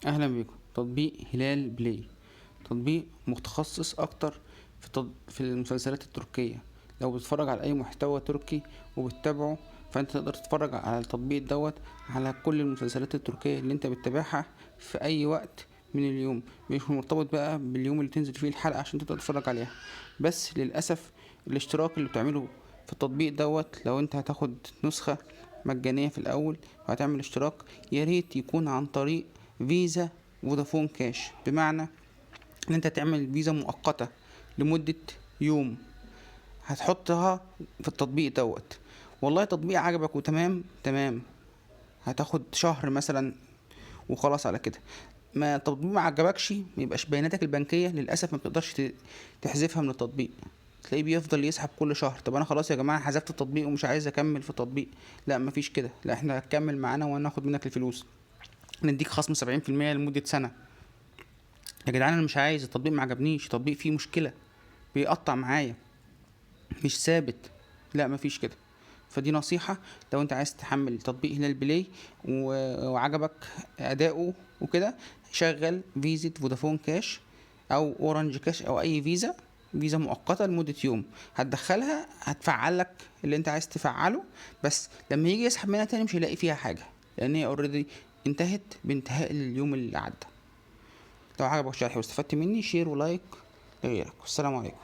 اهلا بكم. تطبيق هلال بلاي تطبيق متخصص اكتر في المسلسلات التركية. لو بتتفرج على اي محتوى تركي وبتتابعه، فانت تقدر تتفرج على التطبيق على كل المسلسلات التركية اللي انت بتتابعها في اي وقت من اليوم. مش مرتبط بقى باليوم اللي تنزل فيه الحلقة عشان تقدر تتفرج عليها. بس للأسف الاشتراك اللي بتعمله في التطبيق لو انت هتاخد نسخة مجانية في الاول وهتعمل اشتراك، يا ريت يكون عن طريق فيزا فودافون كاش. بمعنى ان انت تعمل فيزا مؤقتة لمدة يوم هتحطها في التطبيق والله تطبيق عجبك وتمام تمام، هتاخد شهر مثلا وخلاص على كده. ما التطبيق ما عجبكش، ميبقاش بياناتك البنكية للأسف ما بتقدرش تحذفها من التطبيق، تلاقيه بيفضل يسحب كل شهر. طب انا خلاص يا جماعه حذفت التطبيق ومش عايز اكمل في التطبيق. لا مفيش كده، لا احنا هتكمل معانا وهناخد منك الفلوس، نديك خصم 70% لمدة سنة. يا جدعان انا مش عايز، التطبيق ما عجبنيش، التطبيق فيه مشكلة، بيقطع معايا، مش ثابت. لا مفيش كده. فدي نصيحة، لو انت عايز تحمل تطبيق هلال بلاي وعجبك اداؤه وكده، شغل فيزا فودافون كاش او اورنج كاش او اي فيزا مؤقتة لمدة يوم، هتدخلها هتفعل لك اللي انت عايز تفعله. بس لما يجي يسحب منها تاني مش هيلاقي فيها حاجة، لان هي اوريدي انتهت بانتهاء اليوم اللي عدى. لو عجبك الشرح واستفدت مني، شير ولايك لغيرك. والسلام عليكم.